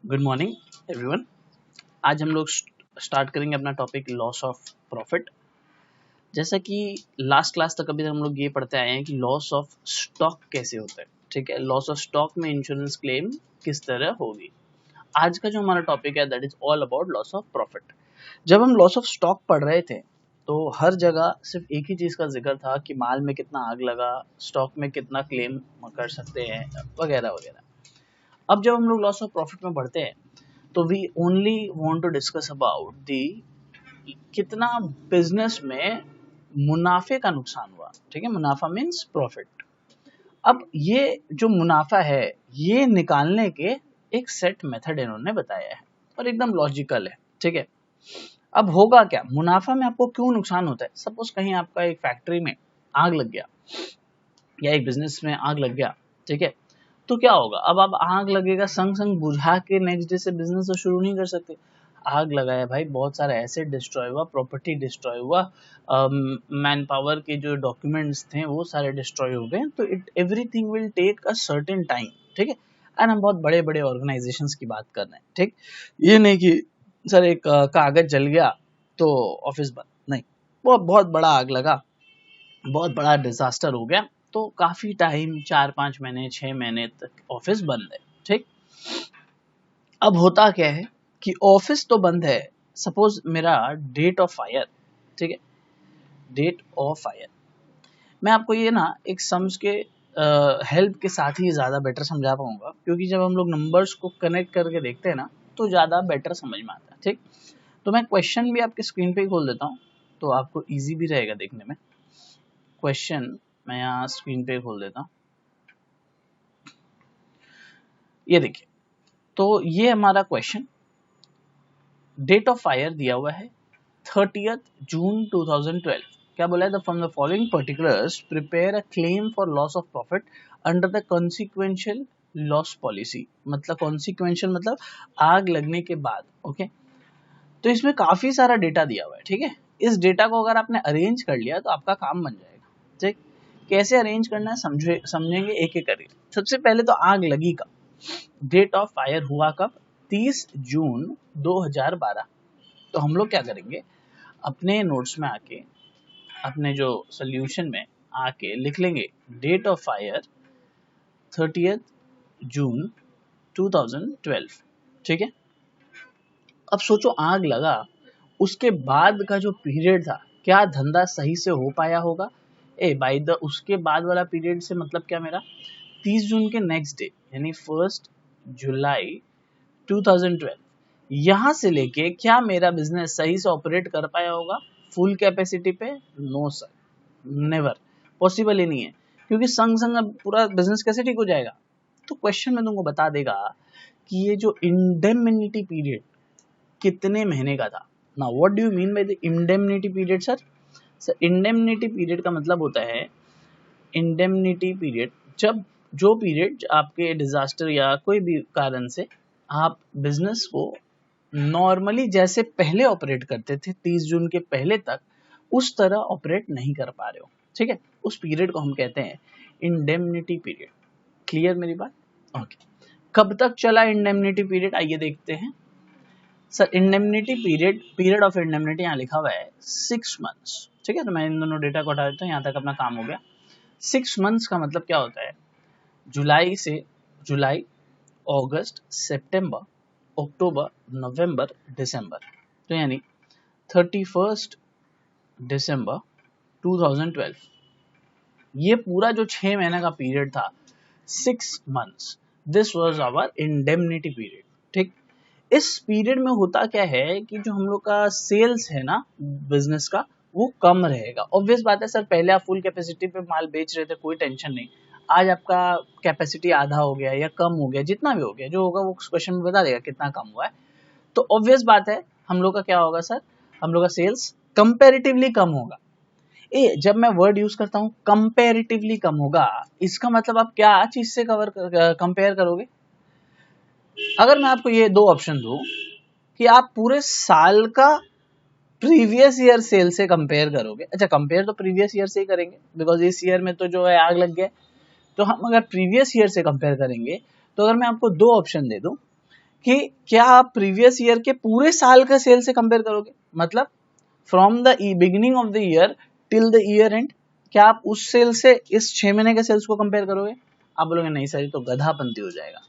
Good morning everyone. आज हम लोग स्टार्ट करेंगे अपना टॉपिक लॉस ऑफ प्रॉफिट। जैसा कि लास्ट क्लास तक अभी हम लोग ये पढ़ते आए हैं कि लॉस ऑफ स्टॉक कैसे होता है। ठीक है, लॉस ऑफ स्टॉक में इंश्योरेंस क्लेम किस तरह होगी। आज का जो हमारा टॉपिक है that is all about loss of profit. जब हम लॉस ऑफ स्टॉक पढ़ रहे थे तो हर जगह सिर्फ एक ही चीज का जिक्र था कि माल में कितना आग लगा, स्टॉक में कितना क्लेम कर सकते हैं, वगैरह वगैरह। अब जब हम लोग लॉस ऑफ प्रॉफिट में बढ़ते हैं तो we only want to discuss about the कितना बिजनेस में मुनाफे का नुकसान हुआ। ठीक है, मुनाफा मीन्स प्रॉफिट। अब ये जो मुनाफा है ये निकालने के एक सेट मेथड इन्होंने बताया है और एकदम लॉजिकल है। ठीक है, अब होगा क्या, मुनाफा में आपको क्यों नुकसान होता है। सपोज कहीं आपका एक फैक्ट्री में आग लग गया या एक बिजनेस में आग लग गया, ठीक है, तो क्या होगा। अब आप आग लगेगा संग संग बुझा के नेक्स्ट डे से बिजनेस तो शुरू नहीं कर सकते। आग लगाया भाई, बहुत सारा एसेट डिस्ट्रॉय हुआ, प्रॉपर्टी डिस्ट्रॉय हुआ, मैन पावर के जो डॉक्यूमेंट्स थे वो सारे डिस्ट्रॉय हो गए। तो it everything will take a certain time. ठीक है, एंड हम बहुत बड़े बड़े ऑर्गेनाइजेशंस की बात कर रहे हैं। ठीक, ये नहीं कि सर एक कागज जल गया तो ऑफिस बंद, नहीं, वो बहुत बड़ा आग लगा, बहुत बड़ा डिजास्टर हो गया तो काफी टाइम 4-5 महीने 6 महीने तक ऑफिस बंद है। ठीक, अब होता क्या है कि ऑफिस तो बंद है, सपोज मेरा डेट ऑफ फायर, ठीक है, डेट ऑफ फायर मैं आपको ये ना एक सम्स के हेल्प के साथ ही ज़्यादा बेटर समझा पाऊंगा, क्योंकि जब हम लोग नंबर्स को कनेक्ट करके देखते हैं ना तो ज़्यादा बेटर समझ में आता है। ठीक, तो मैं क्वेश्चन भी आपके स्क्रीन पे ही खोल देता हूँ तो आपको ईजी भी रहेगा देखने में। क्वेश्चन मैं यहाँ स्क्रीन पे खोल देता हूँ, ये देखिए। तो ये हमारा क्वेश्चन, डेट ऑफ फायर दिया हुआ है 30th जून 2012। क्या बोला है, the from the following particulars prepare a claim for loss of profit under the consequential loss policy. मतलब कॉन्सिक्वेंशियल मतलब आग लगने के बाद। ओके, तो इसमें काफी सारा डेटा दिया हुआ है। ठीक है, इस डेटा को अगर आपने अरेंज कर लिया तो आपका काम बन जाएगा। ठीक, कैसे अरेंज करना है समझेंगे एक एक करके। सबसे पहले तो आग लगी कब, डेट ऑफ फायर हुआ कब, 30 जून 2012। तो हम लोग क्या करेंगे, अपने नोट्स में आके अपने जो सोल्यूशन में आके लिख लेंगे डेट ऑफ फायर 30th जून 2012। ठीक है, अब सोचो आग लगा, उसके बाद का जो पीरियड था क्या धंधा सही से हो पाया होगा। बाय द उसके बाद वाला पीरियड से मतलब क्या, मेरा 30 जून के नेक्स्ट डे यानी 1 जुलाई 2012 यहाँ से लेके क्या मेरा बिजनेस सही से ऑपरेट कर पाया होगा फुल कैपेसिटी पे। नो सर, नेवर, पॉसिबल ही नहीं है, क्योंकि संग संग अब पूरा बिजनेस कैसे ठीक हो जाएगा। तो क्वेश्चन में तुमको बता देगा कि ये जो इंडेमनिटी पीरियड कितने महीने का था। ना what do you mean by the indemnity period sir. Sir indemnity period का मतलब होता है, इंडेमनिटी पीरियड जब जो पीरियड आपके डिजास्टर या कोई भी कारण से आप बिजनेस को नॉर्मली जैसे पहले ऑपरेट करते थे 30 जून के पहले तक उस तरह ऑपरेट नहीं कर पा रहे हो। ठीक है, उस पीरियड को हम कहते हैं इंडेमनिटी पीरियड। क्लियर मेरी बात? ओके, कब तक चला इंडेमनिटी पीरियड, आइए देखते हैं। Sir indemnity period of indemnity यहाँ लिखा हुआ है 6 मंथ्स। ठीक है, तो मैं इन दोनों डेटा को हटा देता हूँ, यहाँ तक अपना काम हो गया। 6 मंथ्स का मतलब क्या होता है, जुलाई, अगस्त, सितंबर, अक्टूबर, नवंबर, दिसंबर। तो यानी 31 दिसंबर 2012 ये पूरा जो 6 महीने का पीरियड था, 6 months, this was our indemnity period. ठीक, इस पीरियड में होता क्या है कि जो हम लोग का सेल्स है ना बिजनेस का वो कम रहेगा। ऑब्वियस बात है सर, पहले आप फुल कैपेसिटी पे माल बेच रहे थे, कोई टेंशन नहीं। आज आपका कैपेसिटी आधा हो गया या कम हो गया, जितना भी हो गया, जो होगा वो क्वेश्चन में बता देगा कितना कम हुआ है। तो ऑब्वियस बात है हम लोग का क्या होगा सर, हम लोग का सेल्स कंपैरेटिवली कम होगा। जब मैं वर्ड यूज करता हूं कंपैरेटिवली कम होगा, इसका मतलब आप क्या चीज से कंपेयर करोगे। अगर मैं आपको ये दो ऑप्शन दूं कि आप पूरे साल का प्रीवियस ईयर सेल से कंपेयर करोगे, अच्छा कंपेयर तो प्रीवियस ईयर से ही करेंगे बिकॉज इस ईयर में तो जो है आग लग गया, तो हम अगर प्रीवियस ईयर से कंपेयर करेंगे तो अगर मैं आपको दो ऑप्शन दे दूं कि क्या आप प्रीवियस ईयर के पूरे साल का सेल से कंपेयर करोगे, मतलब from the beginning of the year till the year and, क्या आप उस सेल से इस 6 महीने के सेल्स को कंपेयर करोगे? आप बोलोगे नहीं सर, ये तो गधापंती हो जाएगा।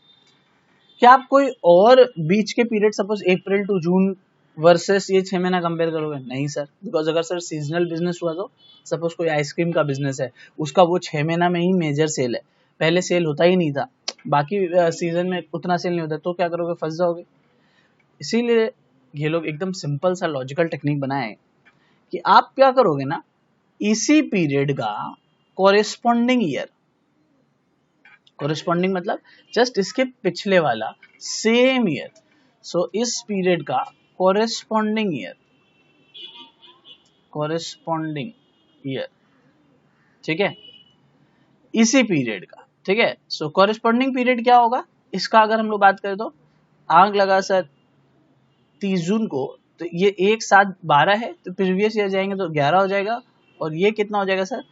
क्या आप कोई और बीच के period, suppose April to June versus ये 6 महीना कंपेयर करोगे? नहीं सर, बिकॉज अगर सर सीजनल बिजनेस हुआ तो सपोज कोई आइसक्रीम का बिजनेस है, उसका वो 6 महीना में ही मेजर सेल है, पहले सेल होता ही नहीं था, बाकी सीजन में उतना सेल नहीं होता, तो क्या करोगे? फंस जाओगे। इसीलिए ये लोग एकदम सिंपल सा लॉजिकल टेक्निक बनाए कि आप क्या करोगे ना, इसी पीरियड का कॉरेस्पॉन्डिंग ईयर, कॉरेस्पॉन्डिंग मतलब जस्ट इसके पिछले वाला सेम ईयर, सो इस पीरियड का कॉरेस्पॉन्डिंग ईयर, कॉरेस्पॉन्डिंग ईयर, ठीक है, इसी पीरियड का, ठीक है। सो कॉरेस्पॉन्डिंग पीरियड क्या होगा इसका, अगर हम लोग बात करें तो आग लगा सर 30 जून को, तो ये एक साथ 12 है, तो प्रीवियस ईयर जाएंगे तो 11 हो जाएगा, और ये कितना हो जाएगा सर?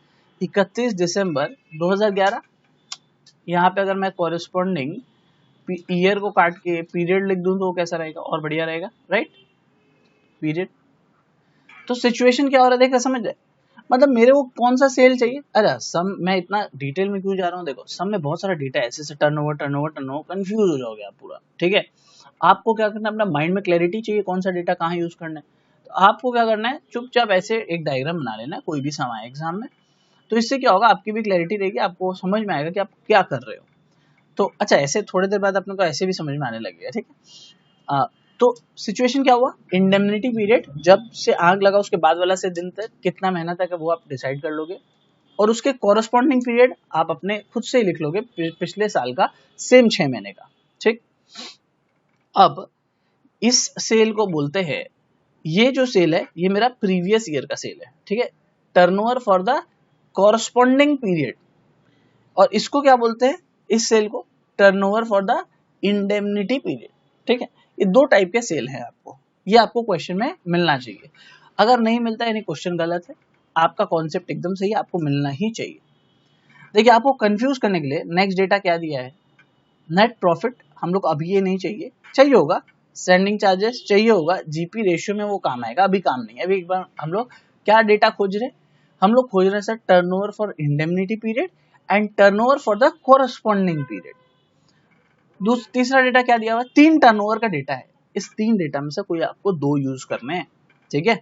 31 दिसंबर 2011। यहाँ पे अगर मैं कॉरेस्पॉन्डिंग ईयर को काट के पीरियड लिख दूं तो वो कैसा रहेगा? और बढ़िया रहेगा, राइट? पीरियड। तो सिचुएशन क्या हो रहा है, देखा, समझ जाए, मतलब मेरे को कौन सा सेल चाहिए? अरे सम, मैं इतना डिटेल में क्यों जा रहा हूँ, देखो सम में बहुत सारा डेटा है, ऐसे टर्नओवर टर्नओवर टर्नओवर, कंफ्यूज हो जाओगे आप पूरा, ठीक है। आपको क्या करना है, अपना माइंड में क्लैरिटी चाहिए कौन सा डेटा कहाँ यूज करना है, तो आपको क्या करना है, चुपचाप ऐसे एक डायग्राम बना लेना है, कोई भी सम आए एग्जाम में, तो इससे क्या होगा, आपकी भी क्लैरिटी रहेगी, आपको समझ में आएगा कि आप क्या कर रहे हो। तो अच्छा, ऐसे थोड़ी देर बाद अपने को ऐसे भी समझ में आने लगेगा, ठीक है। तो सिचुएशन क्या हुआ, इंडेमनिटी पीरियड जब से आग लगा उसके बाद वाला से दिन तक कितना महीना तक है वो आप डिसाइड कर लोगे, और उसके कॉरेस्पॉन्डिंग पीरियड आप अपने खुद से ही लिख लोगे, पिछले साल का सेम 6 महीने का, ठीक। अब इस सेल को बोलते हैं, ये जो सेल है ये मेरा प्रीवियस ईयर का सेल है, ठीक है, turnover for the corresponding period, और इसको क्या बोलते हैं, इस सेल को turnover for the indemnity period, ठीक है। ये दो टाइप के सेल हैं, आपको ये आपको क्वेश्चन में मिलना चाहिए, अगर नहीं मिलता है यानी क्वेश्चन गलत है, आपका कॉन्सेप्ट एकदम सही है, आपको मिलना ही चाहिए। देखिए, आपको कंफ्यूज करने के लिए नेक्स्ट डेटा क्या दिया है, नेट प्रॉफिट, हम लोग अभी ये नहीं चाहिए, चाहिए होगा स्टैंडिंग चार्जेस, चाहिए होगा जीपी रेशियो में वो काम आएगा, अभी काम नहीं है। अभी एक बार हम लोग क्या डेटा खोज रहे हैं, हम लोग खोज रहे हैं sir turnover for indemnity period and turnover for the corresponding period. तीसरा डेटा क्या दिया हुआ, 3 टर्नओवर का डेटा है, इस 3 डेटा में से कोई आपको 2 यूज करने हैं, ठीक है।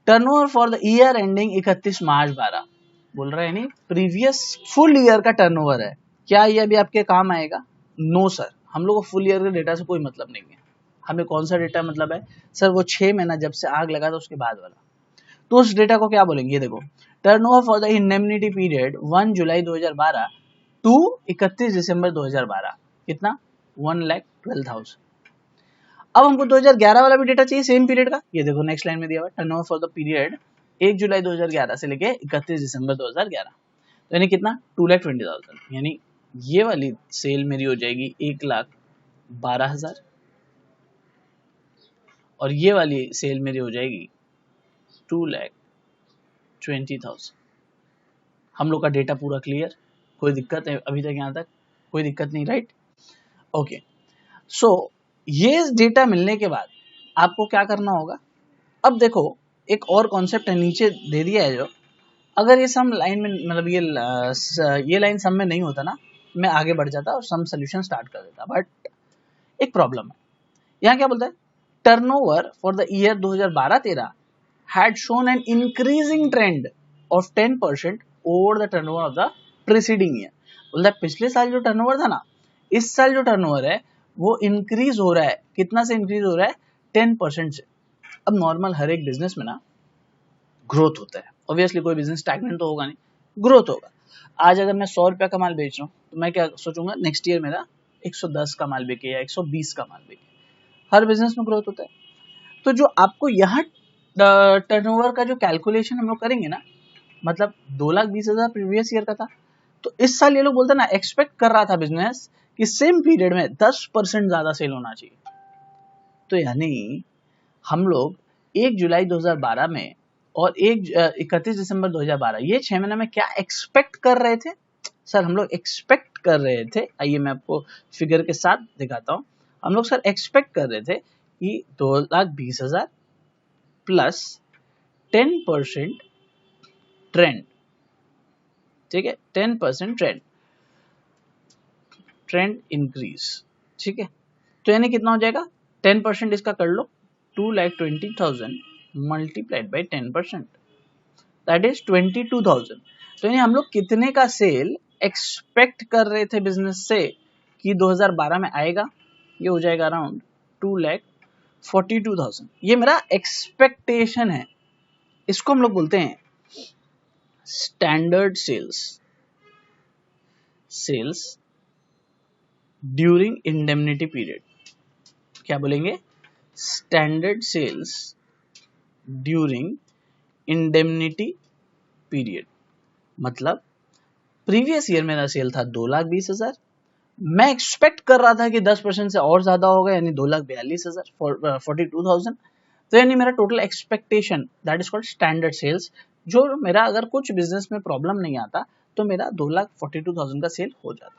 Turnover for the year ending 31 मार्च 12 बोल रहे हैं, नहीं प्रीवियस फुल ईयर का टर्नओवर है, क्या ये भी आपके काम आएगा? नो सर, हम लोग को फुल ईयर के डेटा से कोई मतलब नहीं है, हमें कौन सा डेटा मतलब है सर, वो 6 महीना जब से आग लगा था उसके बाद वाला, तो उस डेटा को क्या बोलेंगे, ये देखो, turnover for the indemnity period 1 July 2012 to 31 December 2012, कितना? 1,12,000। अब हमको 2011 वाला भी डेटा चाहिए सेम पीरियड का, ये देखो नेक्स्ट लाइन में दिया हुआ, टर्नओवर फॉर द पीरियड 1 जुलाई 2011 से लेके 31 दिसंबर 2011, तो यानी कितना? 2,20,000, यानी ये वाली सेल मेरी हो जाएगी 1,12,000, और ये वाली सेल मेरी हो जाएगी 2,20,000। हम लोग का डेटा पूरा क्लियर, कोई दिक्कत है अभी तक? यहाँ तक कोई दिक्कत नहीं, राइट? ओके, सो ये डेटा मिलने के बाद आपको क्या करना होगा, अब देखो एक और कॉन्सेप्ट है, नीचे दे दिया है जो, अगर ये सम लाइन में, मतलब ये लाइन सम में नहीं होता ना, मैं आगे बढ़ जाता और सम सोल्यूशन स्टार्ट कर देता, बट एक प्रॉब्लम है, यहाँ क्या बोलता है, turnover for the year 2012-13 had shown an increasing trend of 10% over the turnover of the preceding year। बोलता है पिछले साल जो टर्नओवर था ना, इस साल जो टर्नओवर है वो इंक्रीज हो रहा है, कितना से इंक्रीज हो रहा है? 10% से। अब नॉर्मल हर एक बिजनेस में ना ग्रोथ होता है, ऑब्वियसली कोई बिजनेस स्टैग्नेंट तो होगा नहीं, ग्रोथ होगा। आज अगर मैं 100 रुपया का माल बेच रहा हूँ तो मैं क्या सोचूंगा, नेक्स्ट ईयर मेरा 110 का माल बिके या 120 का माल बिके, हर बिजनेस में ग्रोथ होता है। तो जो आपको यहाँ टर्नओवर का जो कैलकुलेशन हम लोग करेंगे ना, मतलब 2,20,000 प्रीवियस ईयर का था, तो इस साल ये लोग बोलते ना, एक्सपेक्ट कर रहा था बिजनेस कि सेम पीरियड में 10% ज्यादा सेल होना चाहिए, तो यानी हम लोग 1 जुलाई 2012 में और 31 दिसंबर 2012 ये 6 महीने में क्या एक्सपेक्ट कर रहे थे सर? हम लोग एक्सपेक्ट कर रहे थे, आइए मैं आपको फिगर के साथ दिखाता हूँ, हम लोग सर एक्सपेक्ट कर रहे थे कि 2,20,000 प्लस 10% ट्रेंड, ठीक है, 10% ट्रेंड इंक्रीज, ठीक है। तो यानी कितना हो जाएगा, 10% इसका कर लो, 2,20,000 मल्टीप्लाइड बाई 10%, दैट इज 22,000। तो यानी हम लोग कितने का सेल एक्सपेक्ट कर रहे थे बिजनेस से कि 2012 में आएगा, ये हो जाएगा अराउंड 2,42,000। ये मेरा एक्सपेक्टेशन है, इसको हम लोग बोलते हैं standard sales during indemnity period. क्या बोलेंगे, standard sales during indemnity period. मतलब प्रीवियस ईयर मेरा सेल था 2,20,000, मैं एक्सपेक्ट कर रहा था कि 10% से और ज्यादा होगा, यानी 2,42,000, 42,000। तो यानी मेरा total expectation, that is called standard sales. जो मेरा अगर कुछ बिजनेस में प्रॉब्लम नहीं आता तो मेरा 2,42,000 का सेल हो जाता।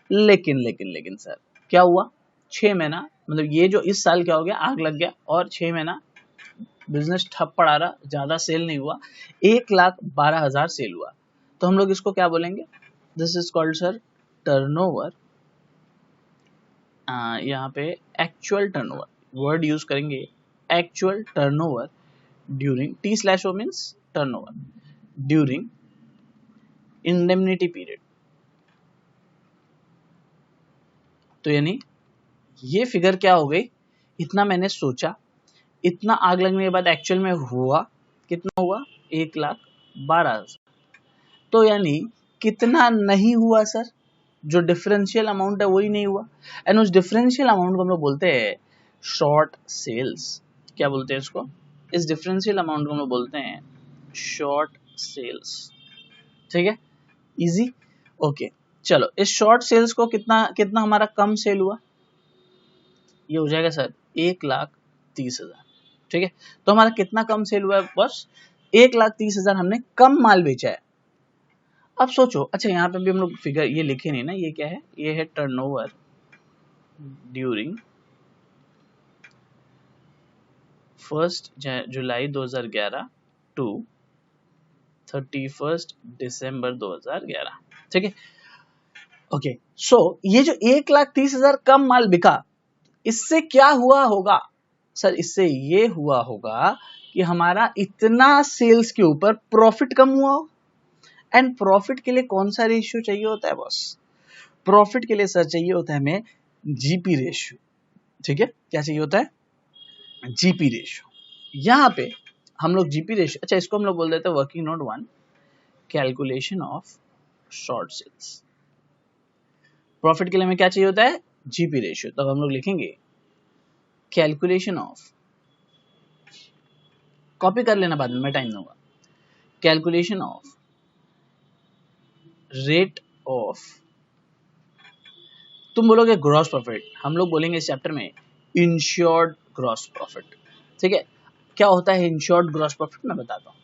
लेकिन सर क्या हुआ, 6 महीना, मतलब ये जो इस साल क्या हो गया, आग लग गया, और 6 महीना बिजनेस ठप पड़ा रहा, ज्यादा सेल नहीं हुआ, 1,12,000 सेल हुआ। तो हम लोग इसको क्या बोलेंगे, this is called sir turnover. यहाँ पे एक्चुअल टर्नओवर वर्ड यूज करेंगे, actual turnover during, T/O means turnover during indemnity period. तो यानी ये फिगर क्या हो गई, इतना मैंने सोचा, इतना आग लगने के बाद एक्चुअल में हुआ, कितना हुआ, 1,12,000। तो यानी कितना नहीं हुआ सर, जो डिफरेंशियल अमाउंट है वही नहीं हुआ, एंड उस डिफरेंशियल अमाउंट को हम लोग बोलते हैं शॉर्ट सेल्स। क्या बोलते हैं इसको, इस डिफरेंशियल अमाउंट को हम लोग बोलते हैं शॉर्ट सेल्स, ठीक है, इजी, ओके। चलो इस शॉर्ट सेल्स को कितना हमारा कम सेल हुआ, ये हो जाएगा सर 1,30,000, ठीक है। तो हमारा कितना कम सेल हुआ है, बस 1,30,000 हमने कम माल बेचा है। अब सोचो, अच्छा यहाँ पे भी हम लोग फिगर ये लिखे नहीं ना, ये क्या है, ये है टर्नओवर ड्यूरिंग 1 जुलाई 2011 टू 31 दिसंबर 2011, ठीक है, ओके। सो ये जो 1,30,000 कम माल बिका, इससे क्या हुआ होगा सर, इससे ये हुआ होगा कि हमारा इतना सेल्स के ऊपर प्रॉफिट कम हुआ हो। एंड प्रॉफिट के लिए कौन सा रेशियो चाहिए होता है बॉस, प्रॉफिट के लिए सर चाहिए होता है हमें जीपी रेशियो, ठीक है। क्या चाहिए होता है, जीपी रेशियो। यहाँ पे हम लोग जीपी रेशियो, अच्छा इसको हम लोग बोल देते हैं working note 1, calculation of short sales. Profit के लिए हमें क्या चाहिए होता है, जीपी रेशियो। तब हम लोग लिखेंगे कैलकुलेशन ऑफ, कॉपी कर लेना बाद में, मैं टाइम दूंगा, कैलकुलेशन ऑफ रेट ऑफ, तुम बोलोगे ग्रॉस प्रॉफिट, हम लोग बोलेंगे इस चैप्टर में इंश्योर्ड ग्रॉस प्रॉफिट, ठीक है। क्या होता है इंश्योर्ड ग्रॉस प्रॉफिट, मैं बताता हूं,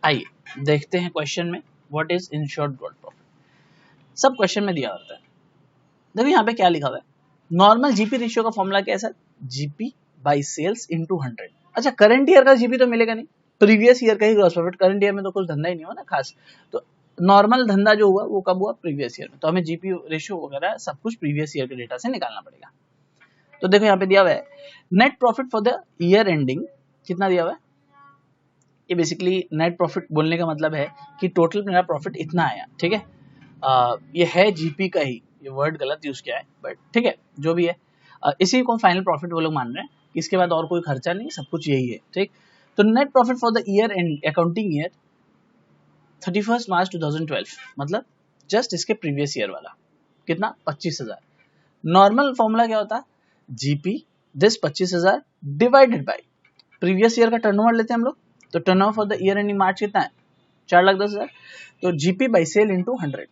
आइए देखते हैं क्वेश्चन में, what is insured gross profit. सब क्वेश्चन में दिया होता है, देखो यहाँ पे क्या लिखा हुआ है, नॉर्मल जीपी रेशियो का फॉर्मूला क्या है sir, GP by sales into 100। अच्छा करंट ईयर का जीपी तो मिलेगा नहीं, प्रीवियस ईयर का ही ग्रॉस प्रॉफिट, करंट ईयर में तो कुछ धंधा ही नहीं हुआ ना खास, तो नॉर्मल धंधा जो हुआ वो कब हुआ, प्रीवियस ईयर में। तो हमें जीपी रेशियो वगैरह सब कुछ प्रीवियस ईयर के डेटा से निकालना पड़ेगा। तो देखो यहाँ पे दिया हुआ है net profit for the year ending, कितना दिया हुआ है, ये बेसिकली नेट प्रॉफिट बोलने का मतलब है कि टोटल मेरा प्रॉफिट इतना आया, ठीक है। ये है जीपी का ही, ये वर्ड गलत यूज किया है बट ठीक है जो भी है, इसी को फाइनल प्रॉफिट वो लोग मान रहे हैं, इसके बाद और कोई खर्चा नहीं, सब कुछ यही है, ठीक। तो net profit for the year and accounting year 31 मार्च 2012, मतलब जस्ट इसके प्रीवियस ईयर वाला, कितना 25,000। नॉर्मल फॉर्मूला क्या होता है, GP this 25,000 divided by previous year का टर्नओवर लेते हैं हम लोग, तो turnover for the year ending March कितना है, 4,10,000, तो GP by sale into 100।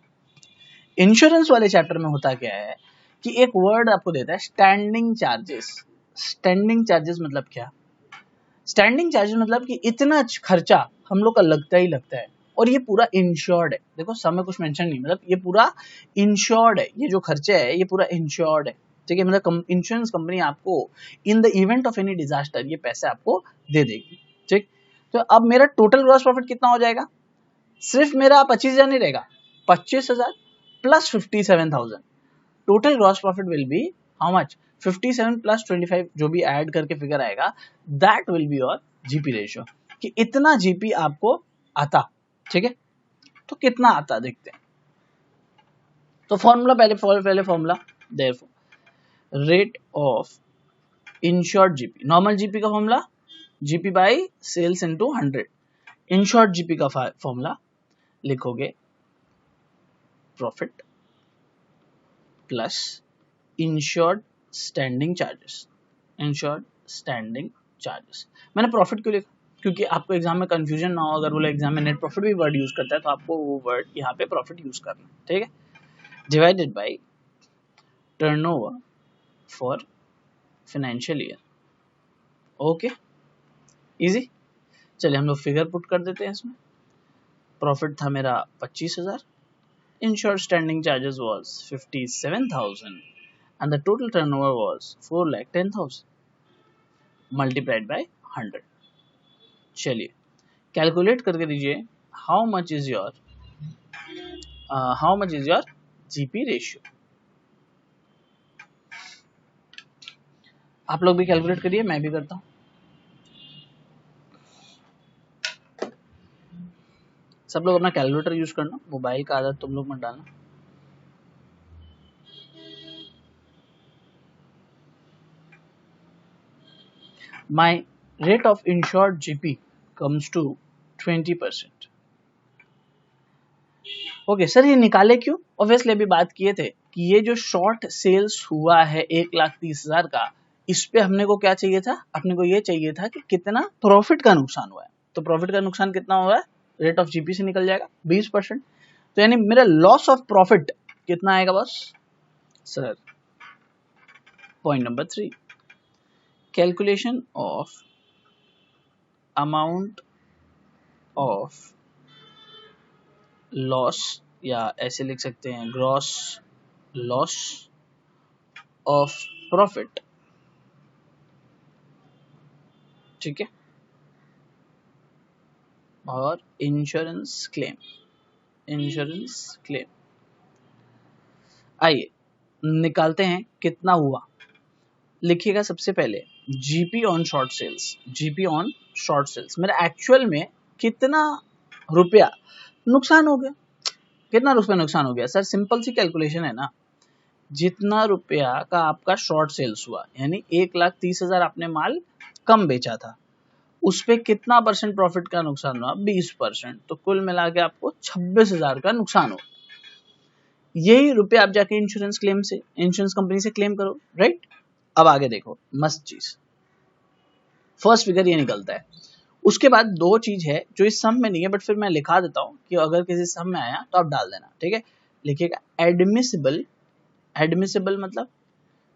Insurance वाले चैप्टर में होता क्या है कि एक वर्ड आपको देता है स्टैंडिंग चार्जेस। स्टैंडिंग चार्जेस मतलब क्या, स्टैंडिंग चार्जेस मतलब कि इतना खर्चा हम लोग का लगता ही लगता है, और ये पूरा इंश्योर्ड है। देखो सम में कुछ मेंशन नहीं, मतलब ये पूरा इंश्योर्ड है, ये जो खर्चे है ये पूरा इंश्योर्ड है, ठीक है। मतलब इंश्योरेंस कंपनी आपको in the event of any disaster ये पैसे आपको दे देगी, ठीक। तो अब मेरा टोटल ग्रॉस प्रॉफिट कितना हो जाएगा, सिर्फ मेरा 25,000 नहीं रहेगा, 25,000 plus 57,000, total gross profit will be how much, 57 plus 25 जो भी ऐड करके फिगर आएगा, that will be your GP ratio, कि इतना जीपी आपको आता, ठीक है। तो कितना आता देखते हैं। तो फॉर्मूला पहले formula, therefore rate of insured GP, normal GP का formula GP by sales into 100, insured GP का फॉर्मूला लिखोगे profit plus insured standing charges, insured standing charges. मैंने प्रॉफिट क्यों लिखा, क्योंकि आपको एग्जाम में कंफ्यूजन ना हो, अगर वो एग्जाम में नेट प्रॉफिट भी वर्ड यूज करता है तो आपको वो वर्ड यहाँ पे प्रॉफिट यूज करना, ठीक है। Divided by turnover for financial year, okay easy. चलिए हम लोग फिगर पुट कर देते हैं इसमें। प्रॉफिट था मेरा 25,000, insured standing charges was 57,000 and the total turnover was 4,10,000 multiplied by 100। चलिए कैलकुलेट करके दीजिए how much is your GP ratio. आप लोग भी कैलकुलेट करिए, मैं भी करता हूं। सब लोग अपना कैलकुलेटर यूज करना, मोबाइल का आदत तुम लोग मत डालना। My rate of insured GP comes to 20%। Okay sir ये निकाले क्यों? ऑब्वियसली अभी बात किए थे कि ये जो शॉर्ट सेल्स हुआ है 1,30,000 का, इस पे हमने को क्या चाहिए था, अपने को ये चाहिए था कि कितना प्रॉफिट का नुकसान हुआ है। तो प्रॉफिट का नुकसान कितना हुआ है, रेट ऑफ जीपी से निकल जाएगा 20%। तो यानी मेरा लॉस ऑफ प्रॉफिट कितना आएगा boss? Sir point number 3, calculation of amount of loss, या ऐसे लिख सकते हैं ग्रॉस लॉस ऑफ प्रॉफिट, ठीक है, और इंश्योरेंस क्लेम। आइए निकालते हैं कितना हुआ। लिखिएगा सबसे पहले जीपी ऑन शॉर्ट सेल्स, मेरा एक्चुअल में कितना रुपया नुकसान हो गया। कितना रुपया नुकसान हो गया सर? सिंपल सी कैलकुलेशन है ना, जितना रुपया का आपका शॉर्ट सेल्स हुआ, यानी 1,30,000 आपने माल कम बेचा था, उस पे कितना परसेंट प्रॉफिट का नुकसान हुआ? 20%। तो कुल मिला के आपको 26,000 का नुकसान हो। यही रुपया आप जाके इंश्योरेंस कंपनी से क्लेम करो, राइट। अब आगे देखो, मस्त चीज, फर्स्ट फिगर ये निकलता है। उसके बाद दो चीज है जो इस सम में नहीं है, बट फिर मैं लिखा देता हूं कि अगर किसी सम में आया तो आप डाल देना, ठीक है। लिखिएगा एडमिसिबल मतलब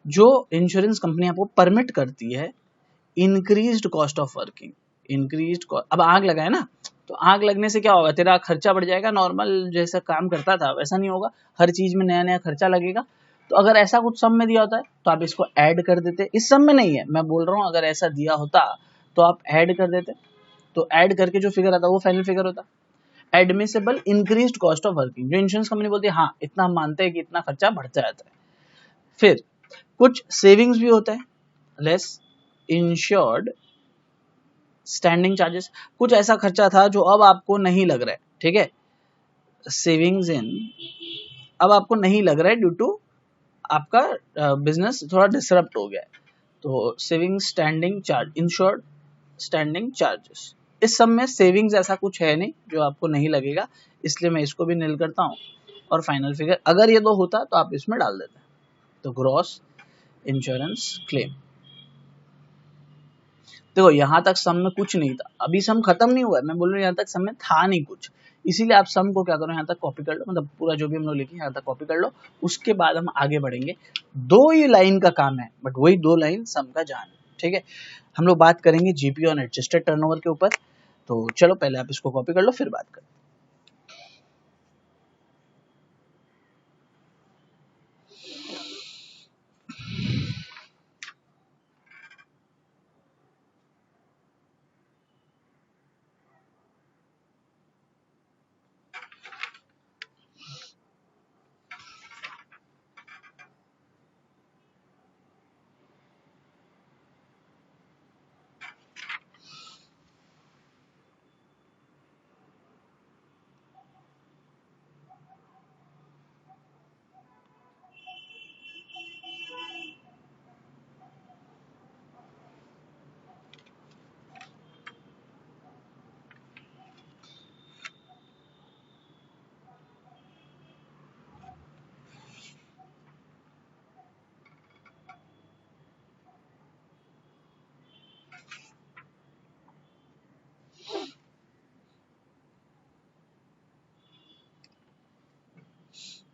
जो इंश्योरेंस कंपनी आपको परमिट करती है इंक्रीज्ड कॉस्ट ऑफ वर्किंग, अब आग लगा है ना, तो आग लगने से क्या होगा, तेरा खर्चा बढ़ जाएगा। नॉर्मल जैसा काम करता था वैसा नहीं होगा, हर चीज में नया नया खर्चा लगेगा। तो अगर ऐसा कुछ सम में दिया होता है तो आप इसको ऐड कर देते। इस सम में नहीं है, मैं बोल रहा हूँ अगर ऐसा दिया होता तो आप ऐड कर देते, तो ऐड करके जो फिगर आता वो फाइनल फिगर होता। Admissible increased cost of working, जो इंश्योरेंस कंपनी बोलती है हाँ इतना हम मानते हैं कि इतना खर्चा बढ़ता जाता है। फिर कुछ सेविंग्स भी होता है, लेस इंश्योर्ड स्टैंडिंग चार्जेस, कुछ ऐसा खर्चा था जो अब आपको नहीं लग रहा है, ठीक है। सेविंग्स इन अब आपको नहीं लग रहा है ड्यू टू आपका बिजनेस थोड़ा डिसरप्ट हो गया है, तो saving standing charge, insured standing charges. इस सब में सेविंग्स ऐसा कुछ है नहीं जो आपको नहीं लगेगा, इसलिए मैं इसको भी नील करता हूँ। और फाइनल फिगर अगर ये दो होता तो आप इसमें डाल देते, तो ग्रॉस इंश्योरेंस क्लेम। देखो यहाँ तक सम में कुछ नहीं था, अभी सम खत्म नहीं हुआ है, मैं बोल रहा हूँ यहाँ तक सम में था नहीं कुछ, इसीलिए आप सम को क्या करो यहाँ तक कॉपी कर लो, मतलब पूरा जो भी हम लोग लिखे यहाँ तक कॉपी कर लो। उसके बाद हम आगे बढ़ेंगे, 2 ही लाइन का काम है, बट वही 2 लाइन सम का जान, ठीक है। हम लोग बात करेंगे जीपी ऑन एडजस्टेड टर्नओवर के ऊपर, तो चलो पहले आप इसको कॉपी कर लो फिर बात करें।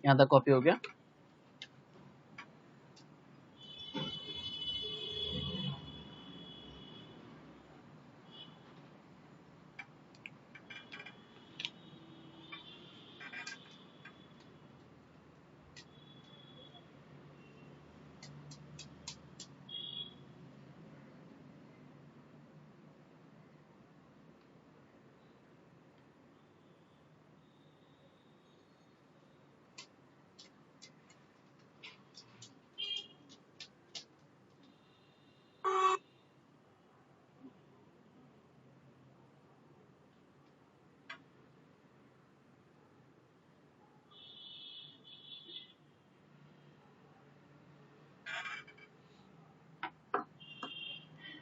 यहां तक कॉपी हो गया।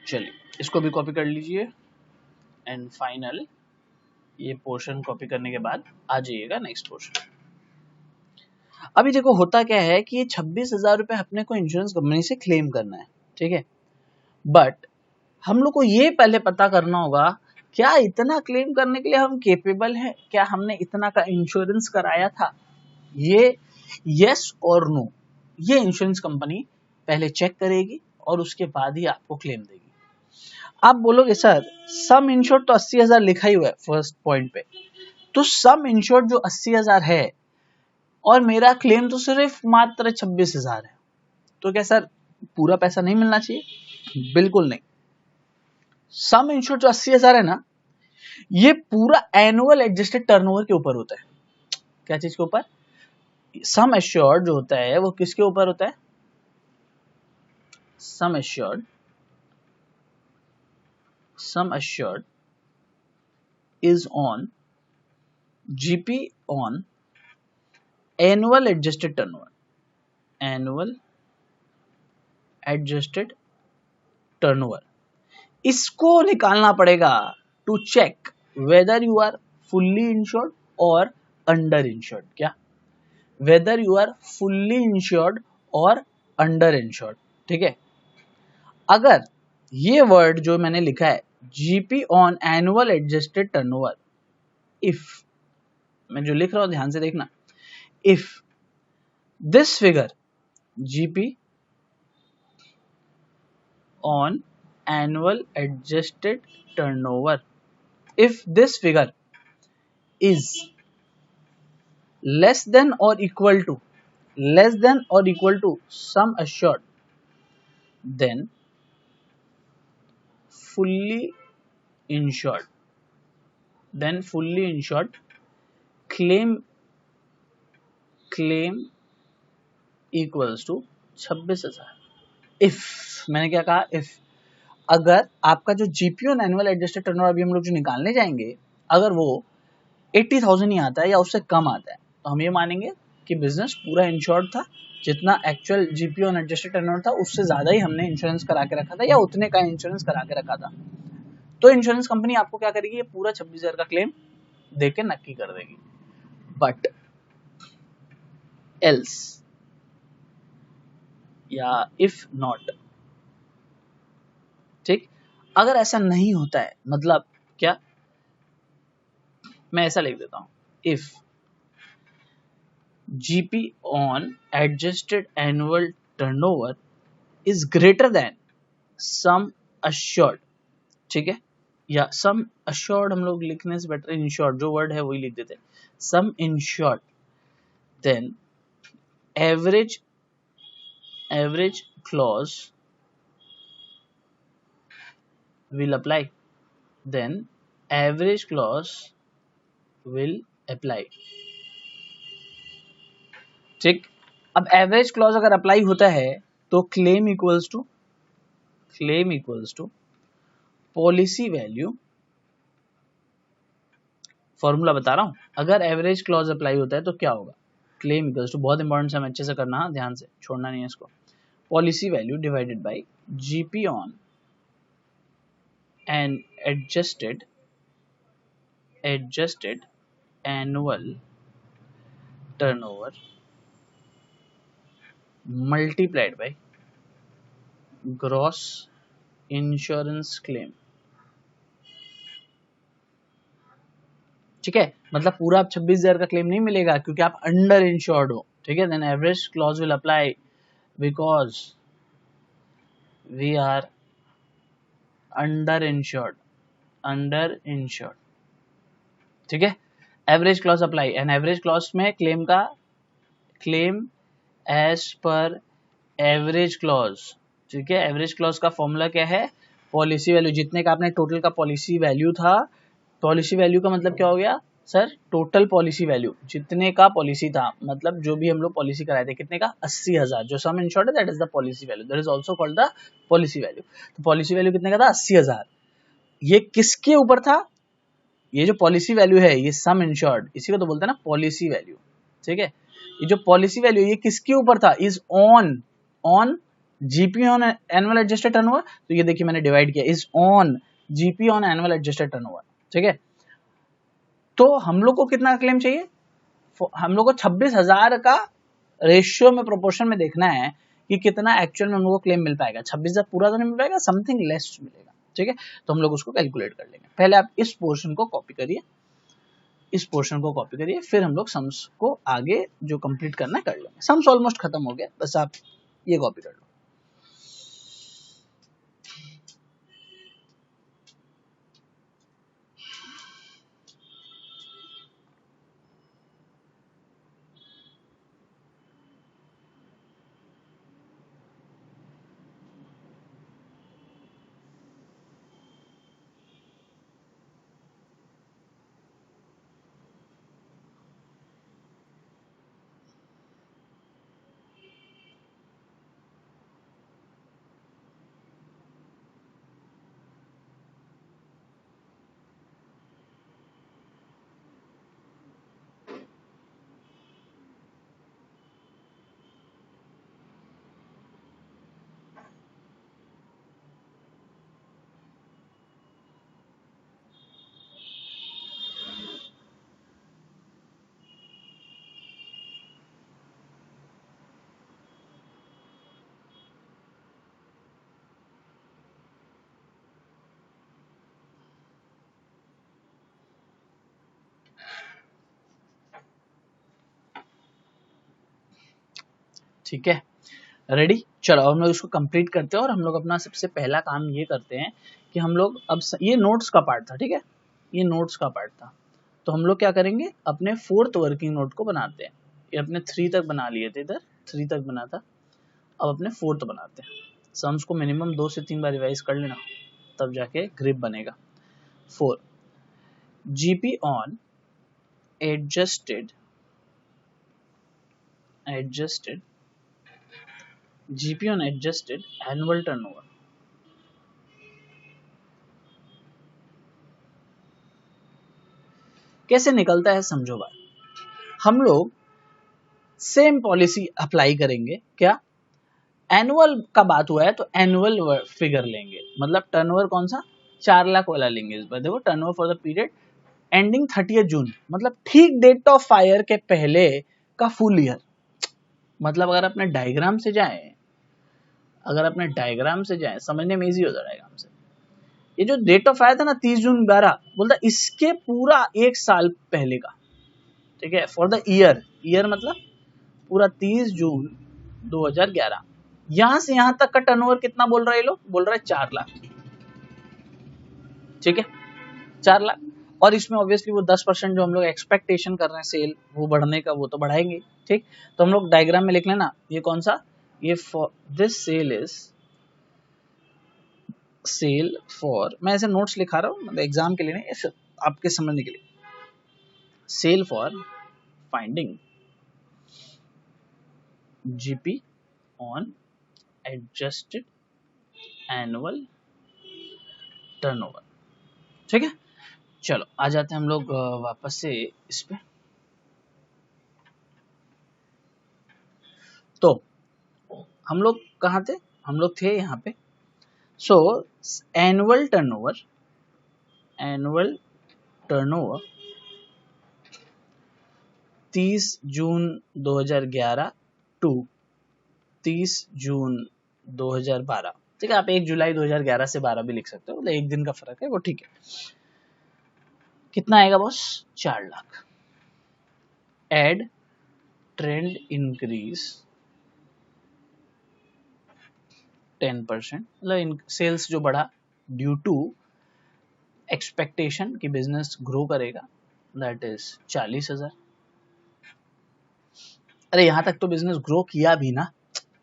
चलिए इसको भी कॉपी कर लीजिए एंड फाइनल ये पोर्शन कॉपी करने के बाद आ जाइएगा नेक्स्ट पोर्शन। अभी देखो होता क्या है कि 26,000 रुपए अपने को इंश्योरेंस कंपनी से क्लेम करना है, ठीक है, बट हम लोग को ये पहले पता करना होगा क्या इतना क्लेम करने के लिए हम केपेबल हैं, क्या हमने इतना का इंश्योरेंस कराया था। ये यस और नो ये इंश्योरेंस कंपनी पहले चेक करेगी और उसके बाद ही आपको क्लेम देगी। आप बोलोगे सर सम इंश्योर्ड तो 80,000 लिखा ही हुआ है फर्स्ट पॉइंट पे, तो सम इंश्योर्ड जो 80,000 है और मेरा क्लेम तो सिर्फ मात्र 26,000 है, तो क्या सर पूरा पैसा नहीं मिलना चाहिए? बिल्कुल नहीं। सम इंश्योर्ड जो 80,000 है ना, ये पूरा एनुअल एडजस्टेड टर्नओवर के ऊपर होता है। क्या चीज के ऊपर? सम एश्योर्ड जो होता है वो किसके ऊपर होता है? Sum assured is on GP on annual adjusted turnover. Annual adjusted turnover. इसको निकालना पड़ेगा to check whether you are fully insured और अंडर इंश्योर्ड। क्या? Whether you are fully insured और अंडर इंश्योर्ड, ठीक है। अगर ये वर्ड जो मैंने लिखा है GP on annual adjusted turnover, if मैं जो लिख रहा हूं ध्यान से देखना, if this figure GP on annual adjusted turnover, if this figure is less than or equal to sum assured, then fully insured claim equals to 26,000। If मैंने क्या कहा? इफ अगर आपका जो GP on annual adjusted turnover अभी हम लोग जो निकालने जाएंगे, अगर वो 80,000 ही आता है या उससे कम आता है, तो हम ये मानेंगे कि बिजनेस पूरा इंश्योर्ड था, जितना actual GP on adjusted turnover था उससे ज्यादा ही हमने इंश्योरेंस करा के रखा था या उतने का इंश्योरेंस करा के रखा था, तो इंश्योरेंस कंपनी आपको क्या करेगी? ये पूरा 26,000 का क्लेम देके नक्की कर देगी। बट एल्स या इफ नॉट, ठीक, अगर ऐसा नहीं होता है, मतलब क्या, मैं ऐसा लिख देता हूं, if GP on adjusted annual turnover is greater than sum assured, ठीक है, या sum assured हम लोग लिखने से बेटर insured जो वर्ड है वही लिख देते हैं, sum insured, then average clause will apply, then average clause will apply, ठीक। अब एवरेज क्लॉज अगर अप्लाई होता है तो claim equals to policy value, formula बता रहा हूं, अगर एवरेज क्लॉज अप्लाई होता है तो क्या होगा? क्लेम इक्वल्स टू, बहुत इंपॉर्टेंट है, अच्छे से करना, ध्यान से छोड़ना नहीं है इसको, policy value divided bye GP on an adjusted annual turnover multiplied by gross insurance claim, ठीक है, मतलब पूरा आप 26,000 का क्लेम नहीं मिलेगा क्योंकि आप अंडर इंश्योर्ड हो, ठीक है। Then average clause will apply because we are under insured, ठीक है। Average clause apply and average clause में claim as per average clause, ठीक है। एवरेज क्लॉज का फॉर्मूला क्या है, पॉलिसी वैल्यू, जितने का आपने टोटल का पॉलिसी वैल्यू था, पॉलिसी वैल्यू का मतलब क्या हो गया सर, टोटल पॉलिसी वैल्यू, जितने का पॉलिसी था, मतलब जो भी हम लोग पॉलिसी कराए थे, कितने का, 80,000, जो सम इंश्योर्ड है that is the policy value, that is also called the policy value. तो पॉलिसी वैल्यू कितने का था, 80,000। ये किसके ऊपर था, ये जो पॉलिसी वैल्यू है ये सम इंश्योर्ड, इसी को तो बोलते हैं ना पॉलिसी वैल्यू, ठीक है। ये जो पॉलिसी वैल्यू ये किसके ऊपर था, is on GP on annual adjusted turnover. तो ये देखिए मैंने डिवाइड किया, is on GP on annual adjusted turnover, ठीक है। तो हम लोग को कितना क्लेम चाहिए, हम लोग को 26,000 का रेशियो में, प्रोपोर्शन में देखना है कि कितना एक्चुअल में हम लोग को क्लेम मिल पाएगा। 26,000 पूरा तो नहीं मिल पाएगा, समथिंग लेस मिलेगा, ठीक है। तो हम लोग उसको कैलकुलेट कर लेंगे। पहले आप इस पोर्शन को कॉपी करिए, फिर हम लोग सम्स को आगे जो कंप्लीट करना है कर लेंगे। सम्स ऑलमोस्ट खत्म हो गया, बस आप ये कॉपी कर लो। ठीक है, रेडी, चलो हम लोग इसको कंप्लीट करते हैं। और हम लोग अपना सबसे पहला काम ये करते हैं कि हम लोग अब ये नोट्स का पार्ट था, ठीक है, ये नोट्स का पार्ट था। तो हम लोग क्या करेंगे, अपने 4th वर्किंग नोट को बनाते हैं। ये अपने 3 तक बना लिए थे, इधर 3 तक बना था, अब अपने 4th बनाते हैं। सम्स को मिनिमम 2 से 3 बार रिवाइज कर लेना, तब जाके ग्रिप बनेगा। 4 GP on adjusted GP on adjusted annual turnover, कैसे निकलता है समझो बात। हम लोग सेम पॉलिसी अप्लाई करेंगे, क्या, एनुअल का बात हुआ है तो एनुअल फिगर लेंगे, मतलब टर्नओवर कौन सा, 4 लाख वाला लेंगे इस बार। देखो turnover for the period ending 30 जून, मतलब ठीक डेट ऑफ फायर के पहले का फुल ईयर। मतलब अगर अपने डायग्राम से जाएं, समझने में इजी हो जाएगा हमसे। ये जो डेट ऑफ आया था ना 30 जून 12, बोलता इसके पूरा 1 साल पहले का, ठीक है, फॉर द ईयर मतलब पूरा 30 जून 2011। यहां से यहां तक का टर्नओवर कितना बोल रहे लोग, बोल रहे 4 लाख, ठीक है, 4 लाख। और इसमें ऑब्वियसली वो 10% जो हम लोग एक्सपेक्टेशन कर रहे हैं सेल वो बढ़ने का, वो तो बढ़ाएंगे, ठीक। तो हम लोग डायग्राम में लिख लेना, ये कौन सा, ये for this sale is sale for, मैं ऐसे नोट्स लिखा रहा हूँ मतलब एग्जाम के लिए नहीं, ऐसे आपके समझने के लिए, sale for finding GP on adjusted annual turnover, ठीक है। चलो आ जाते हैं हम लोग वापस से इस पे। तो हम लोग कहाँ थे, हम लोग थे यहाँ पे। So annual turnover 30 June 2011 to 30 June 2012, ठीक है। आप 1 जुलाई 2011 से 12 भी लिख सकते हो, मतलब एक दिन का फर्क है, वो ठीक है। कितना आएगा boss? 4 lakh. Add trend increase 10%, मतलब सेल्स जो बढ़ा ड्यू टू एक्सपेक्टेशन कि बिजनेस ग्रो करेगा, दैट इज 40,000। अरे यहां तक तो बिजनेस ग्रो किया भी ना,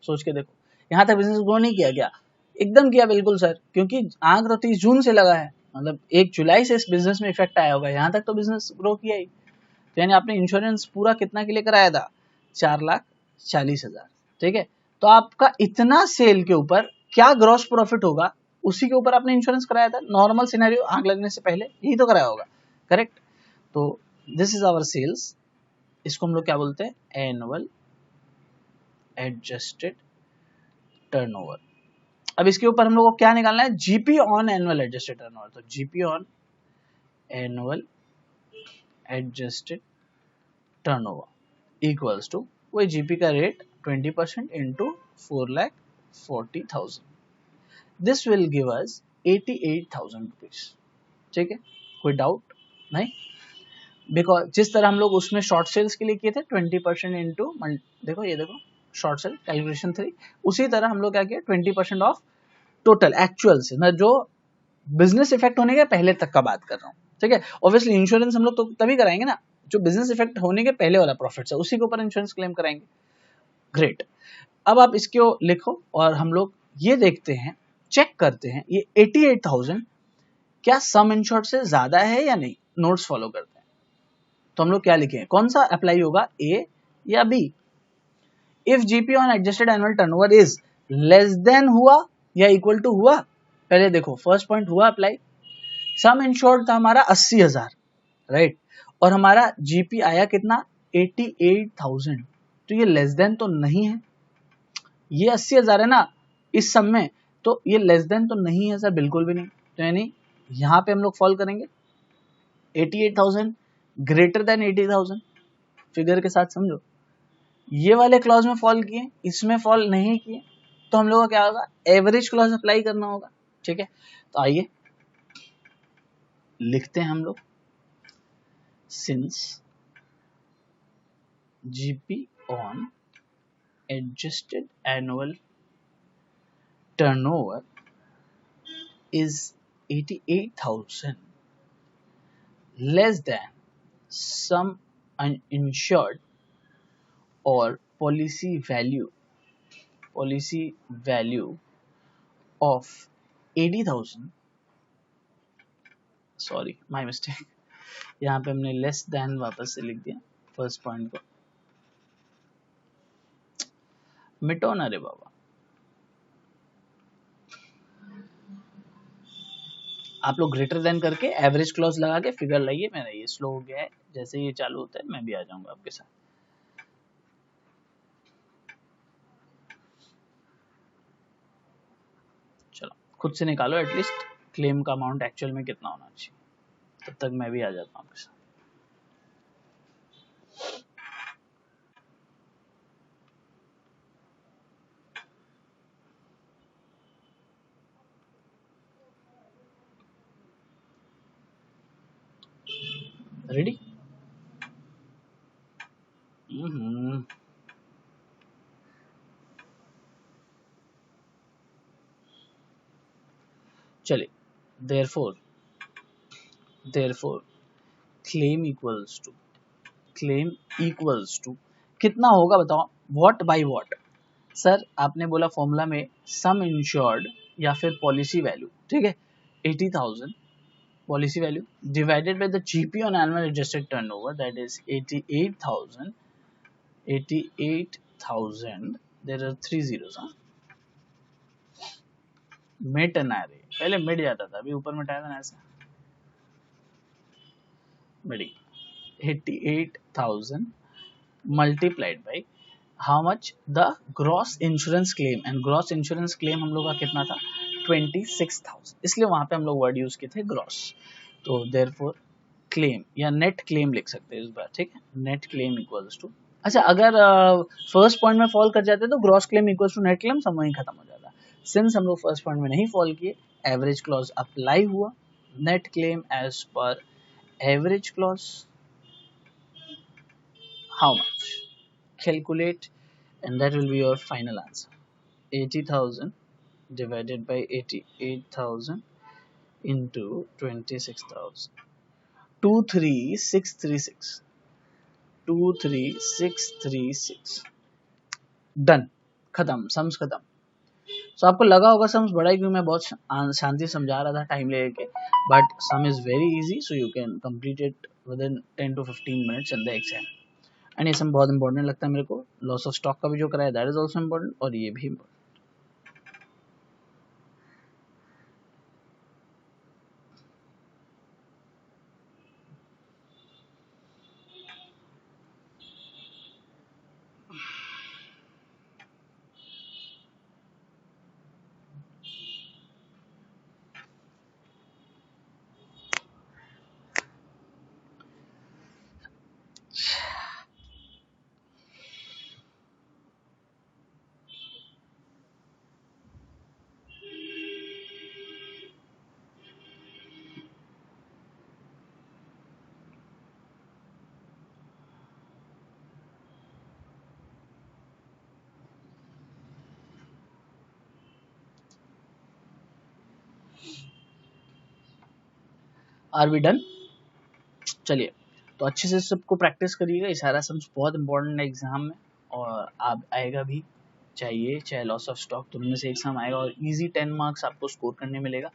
सोच के देखो, यहां तक बिजनेस ग्रो नहीं किया क्या? एकदम किया बिल्कुल सर, क्योंकि आंक तो 30 जून से लगा है, मतलब 1 जुलाई से इस बिजनेस में इफेक्ट आया होगा, यहां तक तो बिजनेस ग्रो किया ही। तो यानी आपने इंश्योरेंस पूरा कितना के लिए कराया था? 4,40,000, ठीक है। तो आपका इतना सेल के ऊपर क्या ग्रॉस प्रॉफिट होगा, उसी के ऊपर आपने इंश्योरेंस कराया था। नॉर्मल सिनेरियो, आग लगने से पहले यही तो कराया होगा, करेक्ट। तो दिस इज आवर सेल्स, इसको हम लोग क्या बोलते हैं? Annual adjusted turnover. अब इसके ऊपर हम लोग को क्या निकालना है? GP on annual adjusted turnover. तो GP on annual adjusted turnover equals to वही जीपी का rate 20% into 4,40,000। This will give us 88,000 rupees, ठीक है। कोई डाउट नहीं? बिकॉज जिस तरह हम लोग उसमें शॉर्ट सेल्स के लिए किए थे 20% इंटू, देखो ये देखो शॉर्ट सेल कैलकुलेशन 3, उसी तरह हम लोग क्या किया 20% ऑफ टोटल एक्चुअल से, मैं जो बिजनेस इफेक्ट होने के पहले तक का बात कर रहा हूँ, ठीक है। ऑब्वियसली इंश्योरेंस हम लोग तो तभी कराएंगे ना जो बिजनेस इफेक्ट होने के पहले वाला प्रॉफिट है, उसी के ऊपर इंश्योरेंस क्लेम कराएंगे। ग्रेट। अब आप इसको लिखो और हम लोग ये देखते हैं, चेक करते हैं ये 88,000 क्या सम इंश्योर्ड से ज्यादा है या नहीं। नोट्स फॉलो करते हैं। तो हम लोग क्या लिखे, कौन सा अप्लाई होगा, ए या B? If GP on adjusted annual turnover is less than हुआ या इक्वल टू हुआ, पहले देखो फर्स्ट पॉइंट हुआ अप्लाई। सम इंश्योर्ड था हमारा 80,000, राइट, और हमारा जीपी आया कितना? 88,000। तो ये लेस देन तो नहीं है, ये 80,000 है ना इस सम में, तो ये लेस देन तो नहीं है सर, बिल्कुल भी नहीं। तो यानी यहां पे हम लोग फॉल करेंगे 88,000 ग्रेटर देन 80,000, फिगर के साथ समझो। ये वाले क्लॉज में फॉल किए, इसमें फॉल नहीं किए, तो हम लोग का क्या होगा? एवरेज क्लॉज अप्लाई करना होगा, ठीक है। तो आइए लिखते हैं हम लोग, since GP on adjusted annual turnover is 88,000 less than some uninsured or policy value of 80,000, sorry my mistake, यहाँ पे हमने लेस देन वापस से लिख दिया, फर्स्ट पॉइंट को मिटो ना रे बाबा। आप लोग ग्रेटर देन करके एवरेज क्लॉज लगा के फिगर लाइए। मेरा ये स्लो हो गया है, जैसे ये चालू होता है मैं भी आ जाऊंगा आपके साथ। चलो खुद से निकालो एटलीस्ट क्लेम का अमाउंट एक्चुअल में कितना होना चाहिए, तब तक मैं भी आ जाता हूँ आपके साथ। रेडी? चलिए, therefore claim equals to कितना होगा बताओ? what by what? सर आपने बोला फॉर्मूला में सम इंश्योर्ड या फिर पॉलिसी वैल्यू, ठीक है, 80,000 policy value divided by the GP on annual adjusted turnover, that is 88,000 there are 3 zeros, मिट ना रे, पहले मिट जाता था, अभी ऊपर मिटाया था ना ऐसा, मिट 88,000 multiplied by how much? The gross insurance claim, and gross insurance claim हम लोग का कितना था? 26,000, इसलिए वहां पे हम लोग वर्ड यूज किए थे ग्रॉस। तो देयरफॉर क्लेम या नेट क्लेम लिख सकते हैं इस बार, ठीक है, नेट क्लेम इक्वल्स टू, अच्छा अगर फर्स्ट पॉइंट में फॉल कर जाते तो gross claim equals to net claim, सब वहीं खत्म हो जाता। सिंस हम लोग फर्स्ट पॉइंट में नहीं फॉल किए, एवरेज क्लॉज अप्लाई हुआ, net claim as per average clause, how much? Calculate, and that will be your final answer. 80,000 divided by 88,000 into 26,000. 23636. 23636 done, खत्म, सम्स खत्म। सो आपको लगा होगा सम्स बड़ा है, क्यों मैं बहुत शांति समझा रहा था टाइम लेके, but some is very easy, so you can complete it with in 10 to 15 minutes in the exam. And ये सम बहुत इंपॉर्टेंट लगता है मेरे को। लॉस ऑफ स्टॉक का भी जो कराया दैट इज ऑल्सो इम्पोर्टेंट, और ये भी इम्पोर्टेंट। Are we done? चलिए, तो अच्छे से सबको प्रैक्टिस करिएगा, ये सारा सम्स बहुत इंपॉर्टेंट है एग्जाम में, और आप आएगा भी, चाहिए चाहे लॉस ऑफ स्टॉक, तो उनमें से एग्जाम आएगा, और इजी 10 मार्क्स आपको स्कोर करने मिलेगा।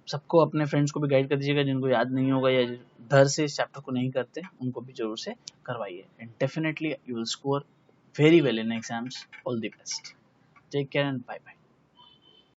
सबको, अपने फ्रेंड्स को भी गाइड कर दीजिएगा, जिनको याद नहीं होगा या डर से इस चैप्टर को नहीं करते, उनको भी जरूर से करवाइए, and definitely you will score very well in exams. All the best, take care and bye bye.